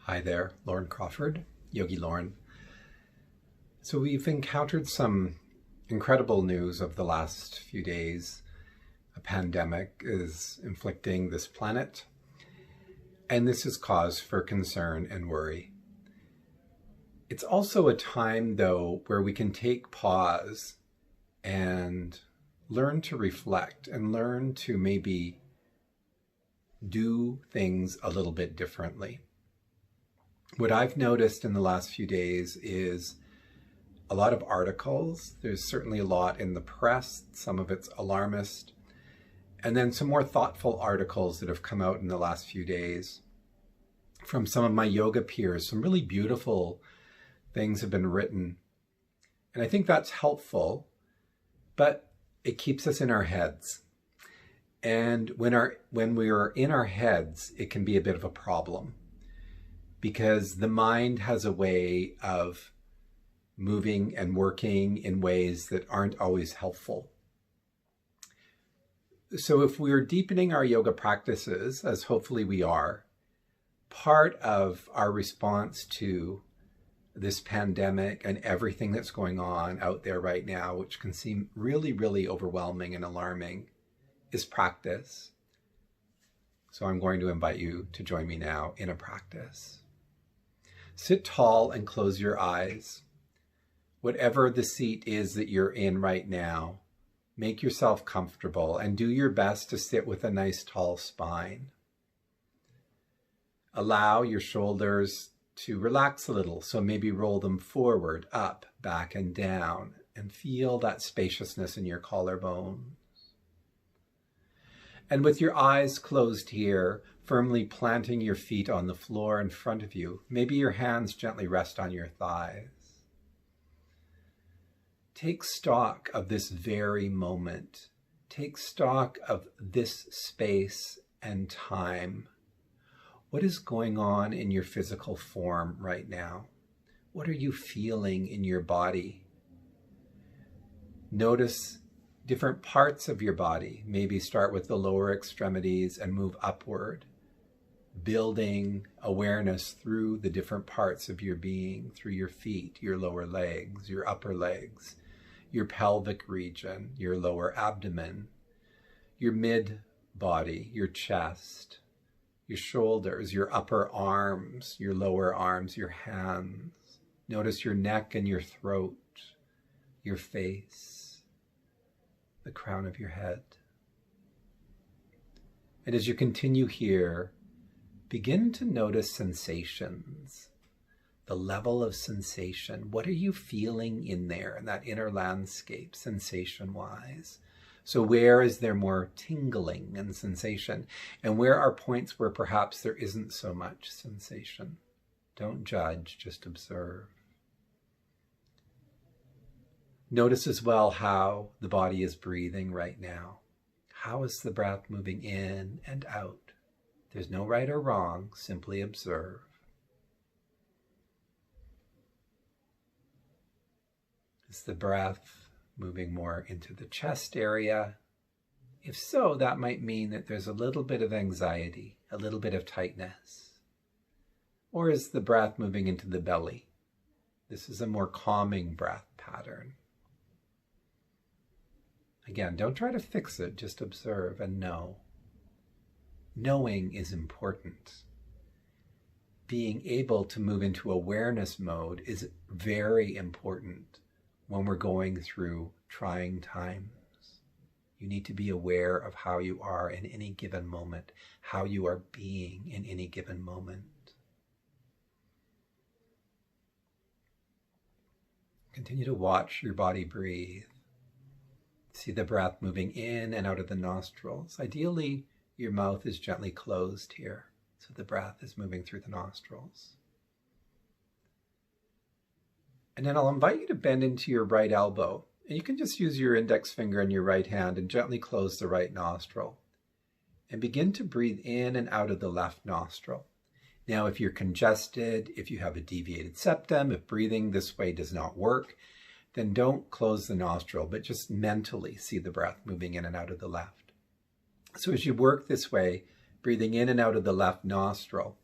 Hi there, Lauren Crawford, YogiLoren. So we've encountered some incredible news of the last few days. A pandemic is inflicting this planet, and this is cause for concern and worry. It's also a time, though, where we can take pause and learn to reflect and learn to maybe do things a little bit differently. What I've noticed in the last few days is a lot of articles. There's certainly a lot in the press, some of it's alarmist, and then some more thoughtful articles that have come out in the last few days from some of my yoga peers. Some really beautiful things have been written. And I think that's helpful, but it keeps us in our heads. And when we are in our heads, it can be a bit of a problem, because the mind has a way of moving and working in ways that aren't always helpful. So if we're deepening our yoga practices, as hopefully we are, part of our response to this pandemic and everything that's going on out there right now, which can seem really, really overwhelming and alarming, is practice. So I'm going to invite you to join me now in a practice. Sit tall and close your eyes. Whatever the seat is that you're in right now, make yourself comfortable and do your best to sit with a nice tall spine. Allow your shoulders to relax a little, so maybe roll them forward, up, back, and down, and feel that spaciousness in your collarbones. And with your eyes closed here, firmly planting your feet on the floor in front of you, maybe your hands gently rest on your thighs. Take stock of this very moment. Take stock of this space and time. What is going on in your physical form right now? What are you feeling in your body? Notice different parts of your body. Maybe start with the lower extremities and move upward, building awareness through the different parts of your being, through your feet, your lower legs, your upper legs, your pelvic region, your lower abdomen, your mid body, your chest, your shoulders, your upper arms, your lower arms, your hands. Notice your neck and your throat, your face, the crown of your head. And as you continue here, begin to notice sensations, the level of sensation. What are you feeling in there, in that inner landscape, sensation-wise? So where is there more tingling and sensation? And where are points where perhaps there isn't so much sensation? Don't judge, just observe. Notice as well how the body is breathing right now. How is the breath moving in and out? There's no right or wrong, simply observe. Is the breath moving more into the chest area? If so, that might mean that there's a little bit of anxiety, a little bit of tightness. Or is the breath moving into the belly? This is a more calming breath pattern. Again, don't try to fix it, just observe and know. Knowing is important. Being able to move into awareness mode is very important when we're going through trying times. You need to be aware of how you are in any given moment, how you are being in any given moment. Continue to watch your body breathe. See the breath moving in and out of the nostrils. Ideally, your mouth is gently closed here, so the breath is moving through the nostrils. And then I'll invite you to bend into your right elbow. And you can just use your index finger in your right hand and gently close the right nostril. And begin to breathe in and out of the left nostril. Now, if you're congested, if you have a deviated septum, if breathing this way does not work, then don't close the nostril, but just mentally see the breath moving in and out of the left. So as you work this way, breathing in and out of the left nostril,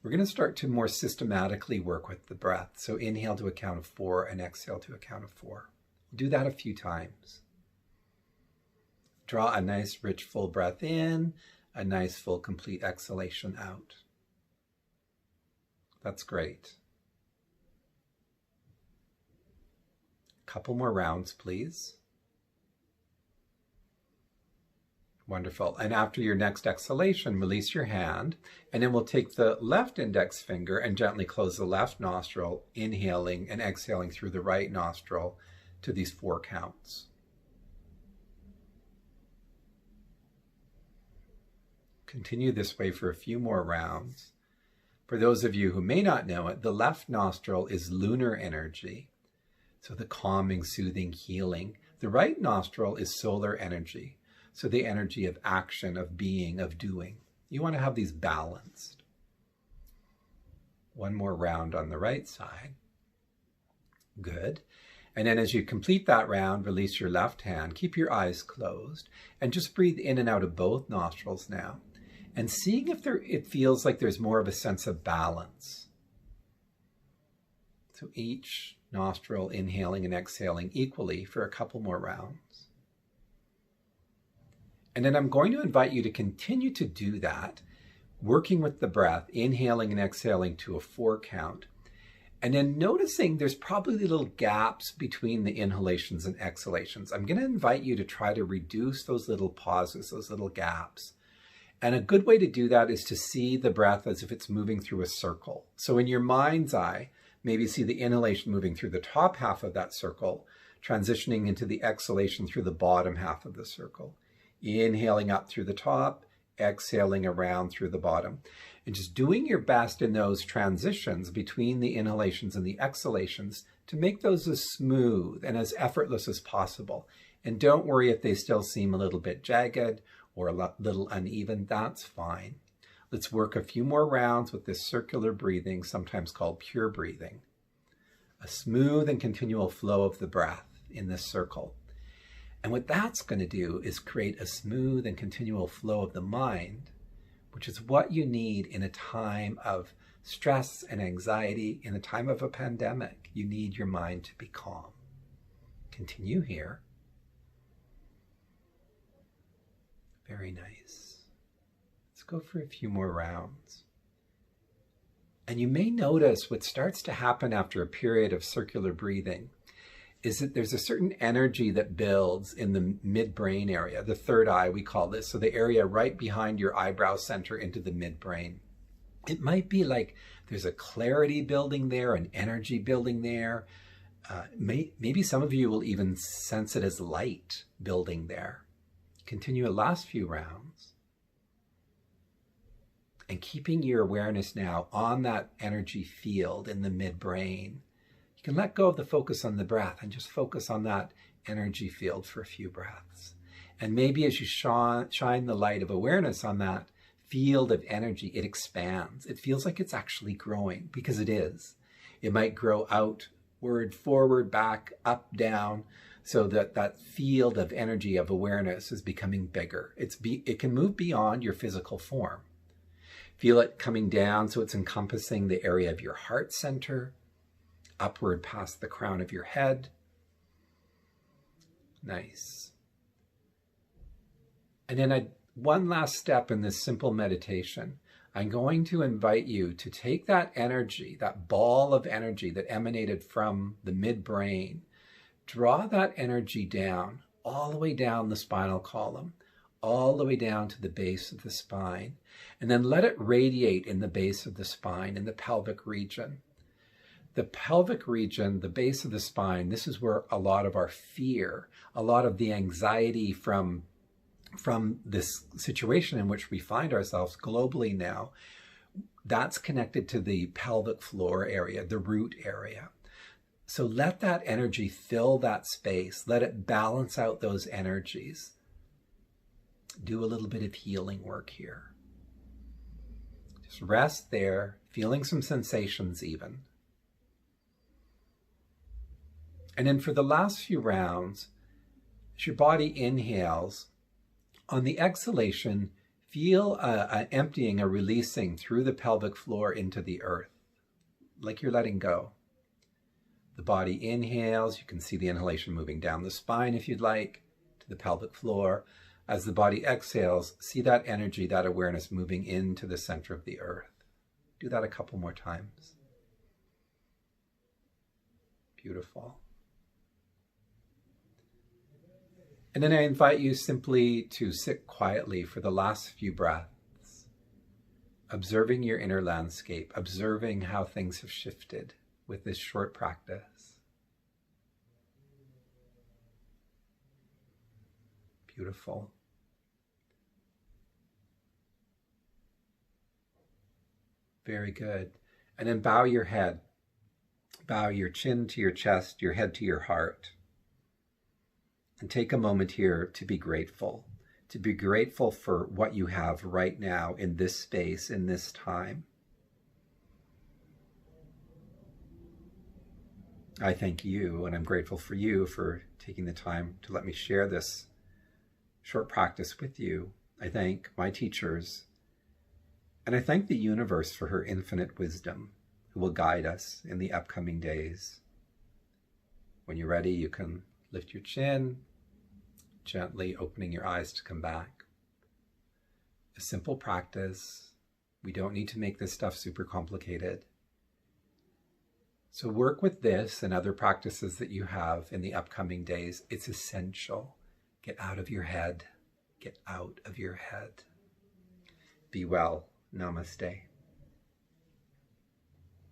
we're going to start to more systematically work with the breath. So inhale to a count of 4 and exhale to a count of 4. Do that a few times. Draw a nice, rich, full breath in, a nice, full, complete exhalation out. That's great. Couple more rounds, please. Wonderful. And after your next exhalation, release your hand, and then we'll take the left index finger and gently close the left nostril, inhaling and exhaling through the right nostril to these 4 counts. Continue this way for a few more rounds. For those of you who may not know it, the left nostril is lunar energy, so the calming, soothing, healing. The right nostril is solar energy, so the energy of action, of being, of doing. You want to have these balanced. One more round on the right side. Good. And then as you complete that round, release your left hand, keep your eyes closed, and just breathe in and out of both nostrils now. And seeing if it feels like there's more of a sense of balance. So each nostril inhaling and exhaling equally for a couple more rounds. And then I'm going to invite you to continue to do that, working with the breath, inhaling and exhaling to a 4 count. And then noticing there's probably little gaps between the inhalations and exhalations. I'm going to invite you to try to reduce those little pauses, those little gaps. And a good way to do that is to see the breath as if it's moving through a circle. So in your mind's eye, maybe see the inhalation moving through the top half of that circle, transitioning into the exhalation through the bottom half of the circle. Inhaling up through the top, exhaling around through the bottom. And just doing your best in those transitions between the inhalations and the exhalations to make those as smooth and as effortless as possible. And don't worry if they still seem a little bit jagged or a little uneven, that's fine. Let's work a few more rounds with this circular breathing, sometimes called pure breathing. A smooth and continual flow of the breath in this circle. And what that's going to do is create a smooth and continual flow of the mind, which is what you need in a time of stress and anxiety, in a time of a pandemic. You need your mind to be calm. Continue here. Very nice. Let's go for a few more rounds. And you may notice what starts to happen after a period of circular breathing is that there's a certain energy that builds in the midbrain area, the third eye we call this, so the area right behind your eyebrow center into the midbrain. It might be like there's a clarity building there, an energy building there. Maybe some of you will even sense it as light building there. Continue the last few rounds. And keeping your awareness now on that energy field in the midbrain. You can let go of the focus on the breath and just focus on that energy field for a few breaths. And maybe as you shine the light of awareness on that field of energy, it expands. It feels like it's actually growing, because it is. It might grow outward, forward, back, up, down, so that that field of energy of awareness is becoming bigger. It can move beyond your physical form. Feel it coming down so it's encompassing the area of your heart center, upward past the crown of your head. Nice. And then one last step in this simple meditation. I'm going to invite you to take that energy, that ball of energy that emanated from the midbrain, draw that energy down, all the way down the spinal column, all the way down to the base of the spine, and then let it radiate in the base of the spine, in the pelvic region. The pelvic region, the base of the spine, this is where a lot of our fear, a lot of the anxiety from this situation in which we find ourselves globally now, that's connected to the pelvic floor area, the root area. So let that energy fill that space. Let it balance out those energies. Do a little bit of healing work here. Just rest there, feeling some sensations even. And then for the last few rounds, as your body inhales, on the exhalation, Feel an emptying, a releasing through the pelvic floor into the earth, like you're letting go. The body inhales. You can see the inhalation moving down the spine if you'd like, to the pelvic floor. As the body exhales, see that energy, that awareness moving into the center of the earth. Do that a couple more times. Beautiful. And then I invite you simply to sit quietly for the last few breaths, observing your inner landscape, observing how things have shifted with this short practice. Beautiful. Very good. And then bow your head. Bow your chin to your chest, your head to your heart. And take a moment here to be grateful for what you have right now in this space, in this time. I thank you, and I'm grateful for you for taking the time to let me share this short practice with you. I thank my teachers, and I thank the universe for her infinite wisdom, who will guide us in the upcoming days. When you're ready, you can lift your chin, gently opening your eyes to come back. A simple practice. We don't need to make this stuff super complicated. So work with this and other practices that you have in the upcoming days. It's essential. Get out of your head. Get out of your head. Be well. Namaste.